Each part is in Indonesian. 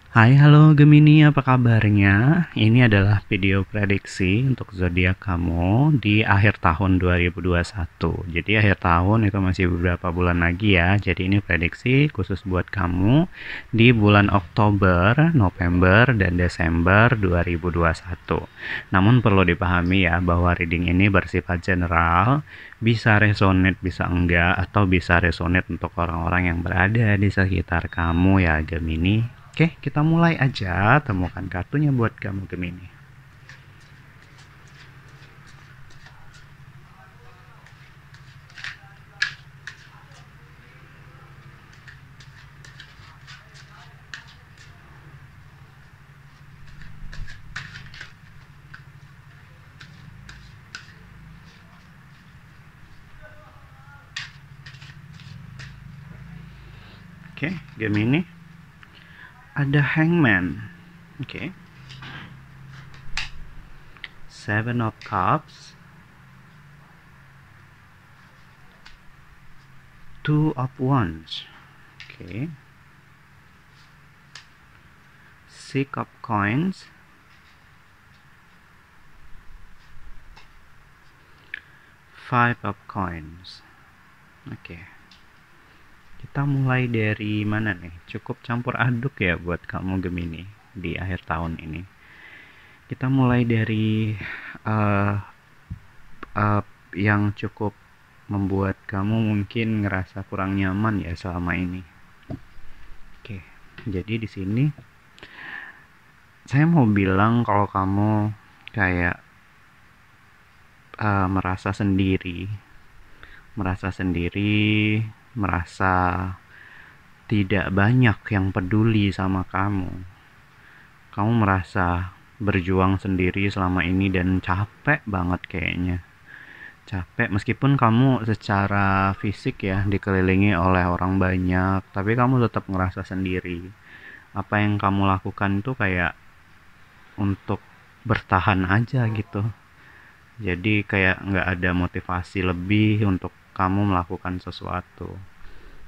Hai, halo Gemini, apa kabarnya? Ini adalah video prediksi untuk zodiak kamu di akhir tahun 2021. Jadi akhir tahun itu masih beberapa bulan lagi ya. Jadi ini prediksi khusus buat kamu di bulan Oktober, November, dan Desember 2021. Namun perlu dipahami ya bahwa reading ini bersifat general, bisa resonate, bisa enggak, atau bisa resonate untuk orang-orang yang berada di sekitar kamu ya Gemini. Oke, kita mulai aja. Temukan kartunya buat kamu Gemini. Oke, Gemini. Ada Hangman. Oke. Seven of Cups. Two of Wands. Oke. Six of Coins. Five of Coins. Oke. Kita mulai dari mana nih? Cukup campur aduk ya buat kamu Gemini di akhir tahun ini. Kita mulai dari uh, yang cukup membuat kamu mungkin ngerasa kurang nyaman ya selama ini. Oke, jadi di sini saya mau bilang kalau kamu kayak merasa sendiri, merasa tidak banyak yang peduli sama kamu. Kamu merasa berjuang sendiri selama ini dan capek banget kayaknya. Capek meskipun kamu secara fisik ya dikelilingi oleh orang banyak, tapi kamu tetap ngerasa sendiri. Apa yang kamu lakukan tuh kayak untuk bertahan aja gitu. Jadi kayak nggak ada motivasi lebih untuk kamu melakukan sesuatu.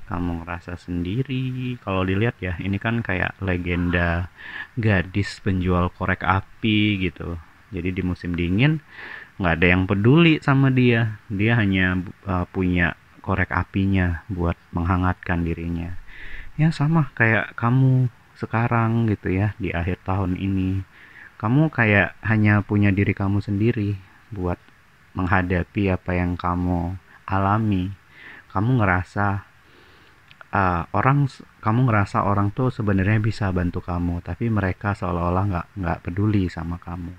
Kamu ngerasa sendiri. Kalau dilihat ya, ini kan kayak legenda gadis penjual korek api gitu. Jadi di musim dingin nggak ada yang peduli sama dia. Dia hanya punya korek apinya buat menghangatkan dirinya. Ya sama kayak kamu sekarang gitu ya di akhir tahun ini. Kamu kayak hanya punya diri kamu sendiri buat menghadapi apa yang kamu alami. Kamu ngerasa kamu ngerasa orang tuh sebenarnya bisa bantu kamu, tapi mereka seolah-olah nggak peduli sama kamu.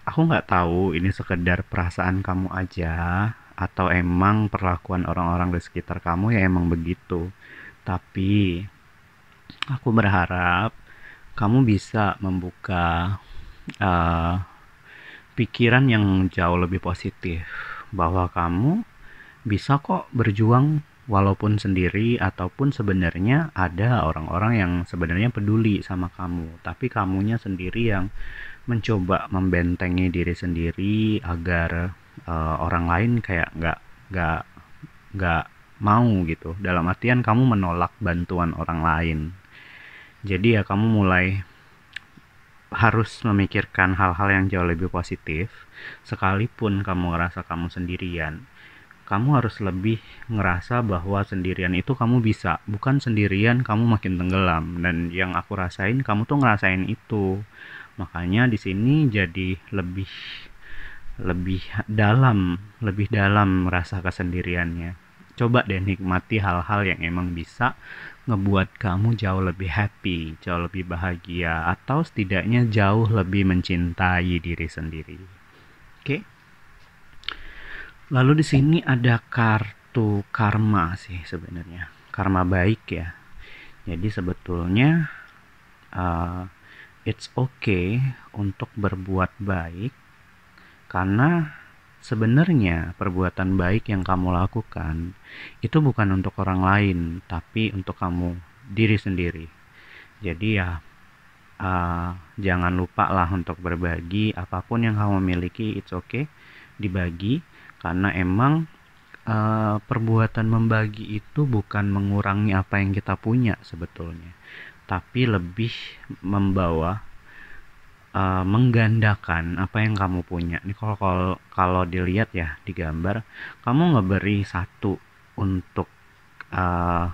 Aku nggak tahu ini sekedar perasaan kamu aja atau emang perlakuan orang-orang di sekitar kamu ya emang begitu. Tapi aku berharap kamu bisa membuka uh, pikiran yang jauh lebih positif bahwa kamu bisa kok berjuang walaupun sendiri ataupun sebenarnya ada orang-orang yang sebenarnya peduli sama kamu, tapi kamunya sendiri yang mencoba membentengi diri sendiri agar orang lain kayak nggak nggak mau gitu. Dalam artian kamu menolak bantuan orang lain. Jadi ya kamu mulai harus memikirkan hal-hal yang jauh lebih positif. Sekalipun kamu ngerasa kamu sendirian, kamu harus lebih ngerasa bahwa sendirian itu kamu bisa, bukan sendirian kamu makin tenggelam. Dan yang aku rasain, kamu tuh ngerasain itu. Makanya di sini jadi lebih lebih lebih dalam rasa kesendiriannya. Coba deh nikmati hal-hal yang emang bisa ngebuat kamu jauh lebih happy, jauh lebih bahagia, atau setidaknya jauh lebih mencintai diri sendiri. Oke? Lalu di sini ada kartu karma sih sebenarnya. Karma baik ya. Jadi sebetulnya uh, it's okay untuk berbuat baik karena sebenarnya perbuatan baik yang kamu lakukan itu bukan untuk orang lain, tapi untuk kamu diri sendiri. Jadi ya jangan lupa lah untuk berbagi apapun yang kamu miliki, it's okay dibagi karena emang perbuatan membagi itu bukan mengurangi apa yang kita punya sebetulnya, tapi lebih membawa menggandakan apa yang kamu punya. Ini kalau dilihat ya di gambar, kamu ngeberi satu untuk uh,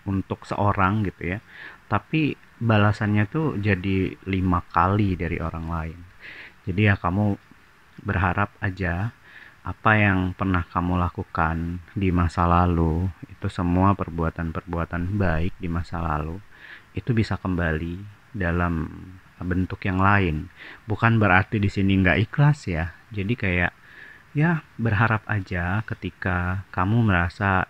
untuk seorang gitu ya, tapi balasannya tuh jadi 5 kali dari orang lain. Jadi ya kamu berharap aja apa yang pernah kamu lakukan di masa lalu, itu semua perbuatan-perbuatan baik di masa lalu, itu bisa kembali dalam bentuk yang lain. Bukan berarti di sini nggak ikhlas ya. Jadi kayak ya berharap aja ketika kamu merasa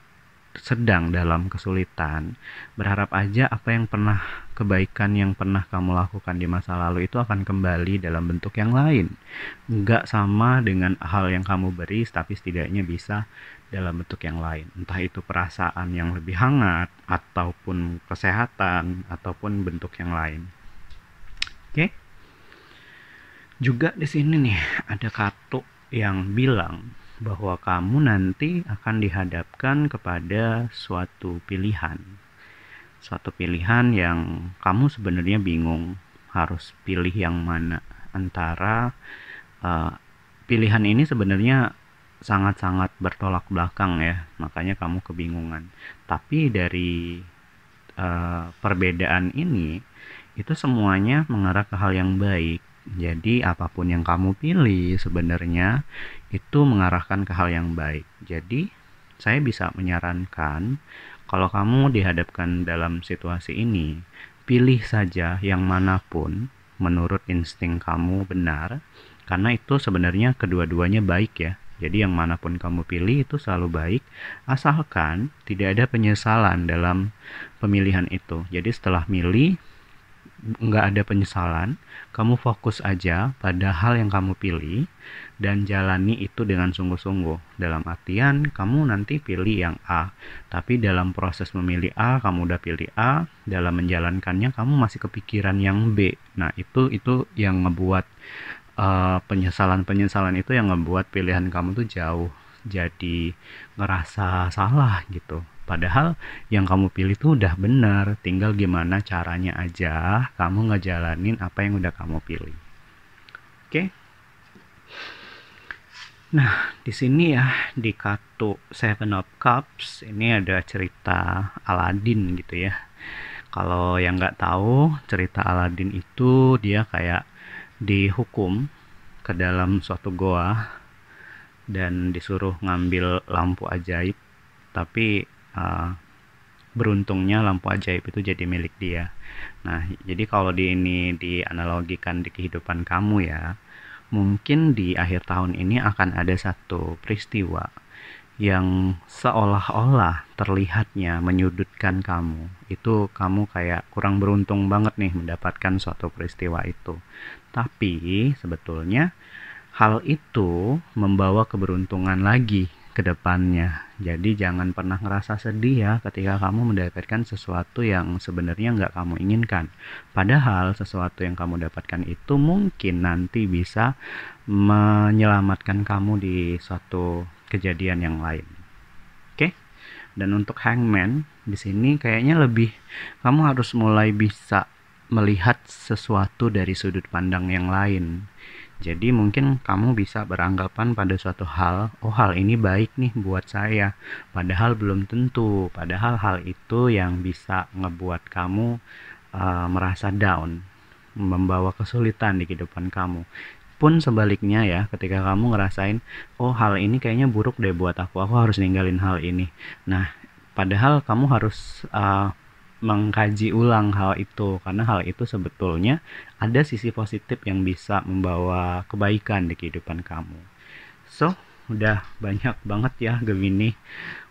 sedang dalam kesulitan, berharap aja apa yang pernah kebaikan yang pernah kamu lakukan di masa lalu itu akan kembali dalam bentuk yang lain. Nggak sama dengan hal yang kamu beri, tapi setidaknya bisa dalam bentuk yang lain. Entah itu perasaan yang lebih hangat, ataupun kesehatan, ataupun bentuk yang lain. Oke? Juga di sini nih ada kartu yang bilang bahwa kamu nanti akan dihadapkan kepada suatu pilihan. Suatu pilihan yang kamu sebenarnya bingung harus pilih yang mana. Antara pilihan ini sebenarnya sangat-sangat bertolak belakang ya, makanya kamu kebingungan. Tapi dari perbedaan ini, itu semuanya mengarah ke hal yang baik. Jadi apapun yang kamu pilih sebenarnya itu mengarahkan ke hal yang baik. Jadi saya bisa menyarankan kalau kamu dihadapkan dalam situasi ini, pilih saja yang manapun menurut insting kamu benar, karena itu sebenarnya kedua-duanya baik ya. Jadi yang manapun kamu pilih itu selalu baik, asalkan tidak ada penyesalan dalam pemilihan itu. Jadi setelah milih, nggak ada penyesalan, kamu fokus aja pada hal yang kamu pilih dan jalani itu dengan sungguh-sungguh. Dalam artian kamu nanti pilih yang A, tapi dalam proses memilih A kamu udah pilih A, dalam menjalankannya kamu masih kepikiran yang B. Nah itu yang ngebuat penyesalan itu yang ngebuat pilihan kamu tuh jauh jadi ngerasa salah gitu. Padahal yang kamu pilih tuh udah benar, tinggal gimana caranya aja kamu ngejalanin apa yang udah kamu pilih. Oke? Nah, di sini ya di kartu Seven of Cups ini ada cerita Aladin gitu ya. Kalau yang nggak tahu, cerita Aladin itu dia kayak dihukum ke dalam suatu goa dan disuruh ngambil lampu ajaib, tapi beruntungnya lampu ajaib itu jadi milik dia. Nah, jadi kalau ini dianalogikan di kehidupan kamu ya, mungkin di akhir tahun ini akan ada satu peristiwa yang seolah-olah terlihatnya menyudutkan kamu. Itu kamu kayak kurang beruntung banget nih mendapatkan suatu peristiwa itu. Tapi sebetulnya hal itu membawa keberuntungan lagi ke depannya. Jadi jangan pernah ngerasa sedih ya ketika kamu mendapatkan sesuatu yang sebenarnya nggak kamu inginkan. Padahal sesuatu yang kamu dapatkan itu mungkin nanti bisa menyelamatkan kamu di suatu kejadian yang lain. Oke? Dan untuk Hangman di sini kayaknya lebih kamu harus mulai bisa melihat sesuatu dari sudut pandang yang lain. Jadi mungkin kamu bisa beranggapan pada suatu hal, oh hal ini baik nih buat saya. Padahal belum tentu, padahal hal itu yang bisa ngebuat kamu merasa down, membawa kesulitan di kehidupan kamu. Pun sebaliknya ya, ketika kamu ngerasain, oh hal ini kayaknya buruk deh buat aku harus ninggalin hal ini. Nah, padahal kamu harus mengkaji ulang hal itu, karena hal itu sebetulnya ada sisi positif yang bisa membawa kebaikan di kehidupan kamu. So, udah banyak banget ya Gemini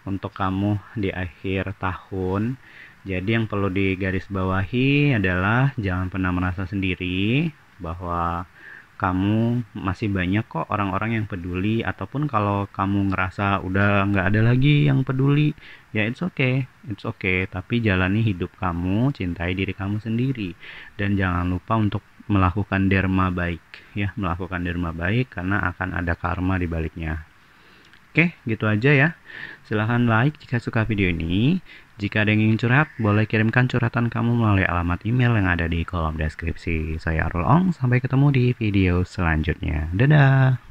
untuk kamu di akhir tahun. Jadi yang perlu digarisbawahi adalah jangan pernah merasa sendiri, bahwa kamu masih banyak kok orang-orang yang peduli. Ataupun kalau kamu ngerasa udah nggak ada lagi yang peduli, ya it's okay, tapi jalani hidup kamu, cintai diri kamu sendiri, dan jangan lupa untuk melakukan dharma baik ya, melakukan dharma baik karena akan ada karma di baliknya. Oke, gitu aja ya. Silahkan like jika suka video ini. Jika ada yang ingin curhat, boleh kirimkan curhatan kamu melalui alamat email yang ada di kolom deskripsi. Saya Arul Ong, sampai ketemu di video selanjutnya. Dadah!